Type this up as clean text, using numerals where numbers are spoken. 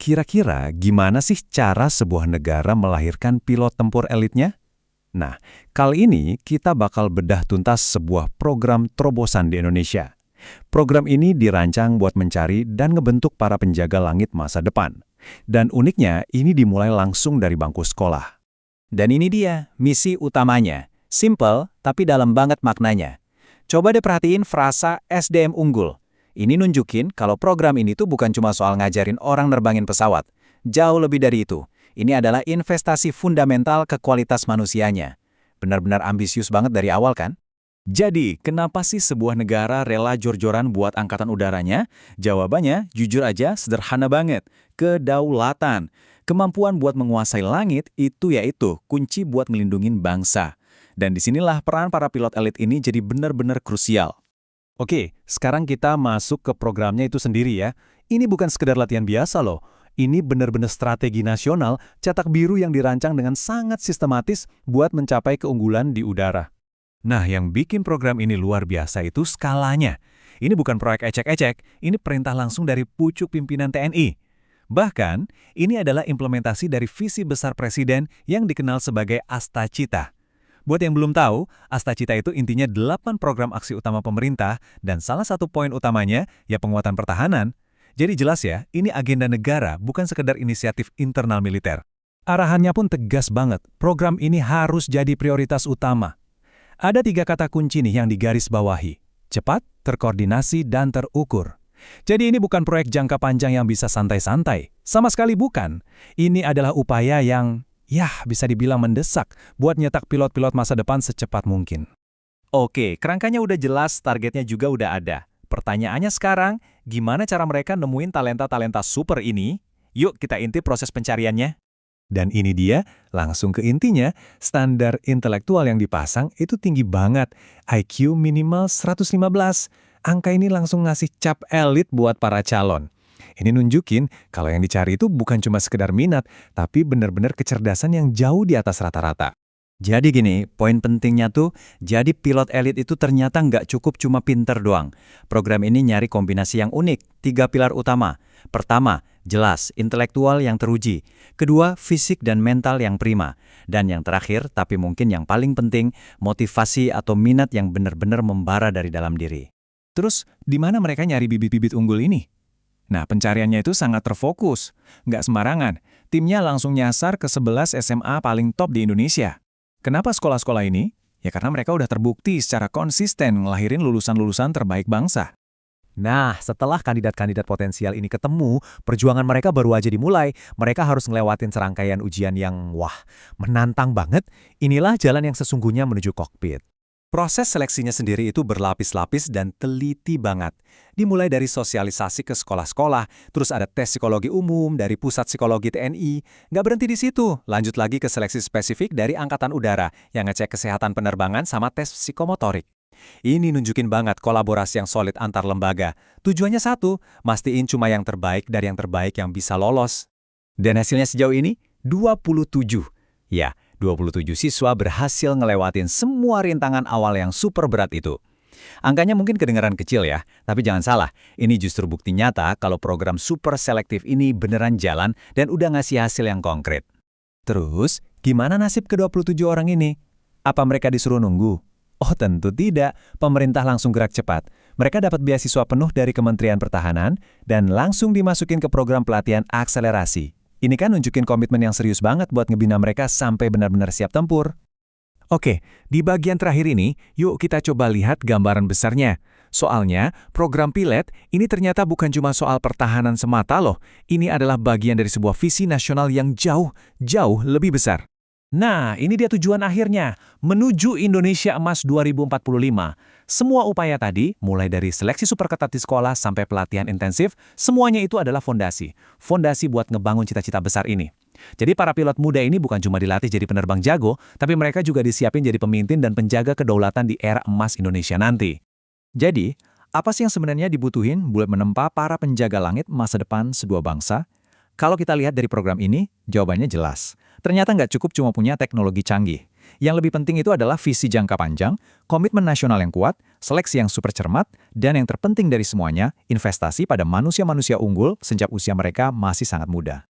Kira-kira gimana sih cara sebuah negara melahirkan pilot tempur elitnya? Nah, kali ini kita bakal bedah tuntas sebuah program terobosan di Indonesia. Program ini dirancang buat mencari dan ngebentuk para penjaga langit masa depan. Dan uniknya, ini dimulai langsung dari bangku sekolah. Dan ini dia, misi utamanya. Simple, tapi dalam banget maknanya. Coba deh perhatiin frasa SDM unggul. Ini nunjukin kalau program ini tuh bukan cuma soal ngajarin orang nerbangin pesawat. Jauh lebih dari itu. Ini adalah investasi fundamental ke kualitas manusianya. Benar-benar ambisius banget dari awal kan? Jadi, kenapa sih sebuah negara rela jor-joran buat angkatan udaranya? Jawabannya, jujur aja, sederhana banget. Kedaulatan. Kemampuan buat menguasai langit itu yaitu kunci buat melindungi bangsa. Dan disinilah peran para pilot elit ini jadi benar-benar krusial. Oke, sekarang kita masuk ke programnya itu sendiri ya. Ini bukan sekedar latihan biasa loh. Ini benar-benar strategi nasional, cetak biru yang dirancang dengan sangat sistematis buat mencapai keunggulan di udara. Nah, yang bikin program ini luar biasa itu skalanya. Ini bukan proyek ecek-ecek, ini perintah langsung dari pucuk pimpinan TNI. Bahkan, ini adalah implementasi dari visi besar Presiden yang dikenal sebagai Astacita. Buat yang belum tahu, Astacita itu intinya 8 program aksi utama pemerintah dan salah satu poin utamanya ya penguatan pertahanan. Jadi jelas ya, ini agenda negara bukan sekedar inisiatif internal militer. Arahannya pun tegas banget, program ini harus jadi prioritas utama. Ada 3 kata kunci nih yang digarisbawahi. Cepat, terkoordinasi, dan terukur. Jadi ini bukan proyek jangka panjang yang bisa santai-santai. Sama sekali bukan. Ini adalah upaya yang bisa dibilang mendesak buat nyetak pilot-pilot masa depan secepat mungkin. Oke, kerangkanya udah jelas, targetnya juga udah ada. Pertanyaannya sekarang, gimana cara mereka nemuin talenta-talenta super ini? Yuk kita intip proses pencariannya. Dan ini dia, langsung ke intinya, standar intelektual yang dipasang itu tinggi banget. IQ minimal 115. Angka ini langsung ngasih cap elit buat para calon. Ini nunjukin kalau yang dicari itu bukan cuma sekedar minat, tapi benar-benar kecerdasan yang jauh di atas rata-rata. Jadi gini, poin pentingnya tuh, jadi pilot elit itu ternyata nggak cukup cuma pinter doang. Program ini nyari kombinasi yang unik, 3 pilar utama. Pertama, jelas, intelektual yang teruji. Kedua, fisik dan mental yang prima. Dan yang terakhir, tapi mungkin yang paling penting, motivasi atau minat yang benar-benar membara dari dalam diri. Terus, di mana mereka nyari bibit-bibit unggul ini? Nah, pencariannya itu sangat terfokus. Nggak sembarangan, timnya langsung nyasar ke 11 SMA paling top di Indonesia. Kenapa sekolah-sekolah ini? Ya karena mereka udah terbukti secara konsisten ngelahirin lulusan-lulusan terbaik bangsa. Nah, setelah kandidat-kandidat potensial ini ketemu, perjuangan mereka baru aja dimulai. Mereka harus ngelewatin serangkaian ujian yang, menantang banget. Inilah jalan yang sesungguhnya menuju kokpit. Proses seleksinya sendiri itu berlapis-lapis dan teliti banget. Dimulai dari sosialisasi ke sekolah-sekolah, terus ada tes psikologi umum dari Pusat Psikologi TNI. Nggak berhenti di situ, lanjut lagi ke seleksi spesifik dari Angkatan Udara yang ngecek kesehatan penerbangan sama tes psikomotorik. Ini nunjukin banget kolaborasi yang solid antar lembaga. Tujuannya satu, mastiin cuma yang terbaik dari yang terbaik yang bisa lolos. Dan hasilnya sejauh ini, 27. Ya, 27 siswa berhasil ngelewatin semua rintangan awal yang super berat itu. Angkanya mungkin kedengaran kecil ya, tapi jangan salah, ini justru bukti nyata kalau program super selektif ini beneran jalan dan udah ngasih hasil yang konkret. Terus, gimana nasib ke-27 orang ini? Apa mereka disuruh nunggu? Oh tentu tidak, pemerintah langsung gerak cepat. Mereka dapat beasiswa penuh dari Kementerian Pertahanan dan langsung dimasukin ke program pelatihan akselerasi. Ini kan nunjukin komitmen yang serius banget buat ngebina mereka sampai benar-benar siap tempur. Oke, di bagian terakhir ini, yuk kita coba lihat gambaran besarnya. Soalnya, program Pilet ini ternyata bukan cuma soal pertahanan semata loh. Ini adalah bagian dari sebuah visi nasional yang jauh lebih besar. Nah, ini dia tujuan akhirnya, menuju Indonesia Emas 2045. Semua upaya tadi, mulai dari seleksi super ketat di sekolah sampai pelatihan intensif, semuanya itu adalah fondasi. Fondasi buat ngebangun cita-cita besar ini. Jadi para pilot muda ini bukan cuma dilatih jadi penerbang jago, tapi mereka juga disiapin jadi pemimpin dan penjaga kedaulatan di era emas Indonesia nanti. Jadi, apa sih yang sebenarnya dibutuhin buat menempa para penjaga langit masa depan sebuah bangsa? Kalau kita lihat dari program ini, jawabannya jelas. Ternyata nggak cukup cuma punya teknologi canggih. Yang lebih penting itu adalah visi jangka panjang, komitmen nasional yang kuat, seleksi yang super cermat, dan yang terpenting dari semuanya, investasi pada manusia-manusia unggul sejak usia mereka masih sangat muda.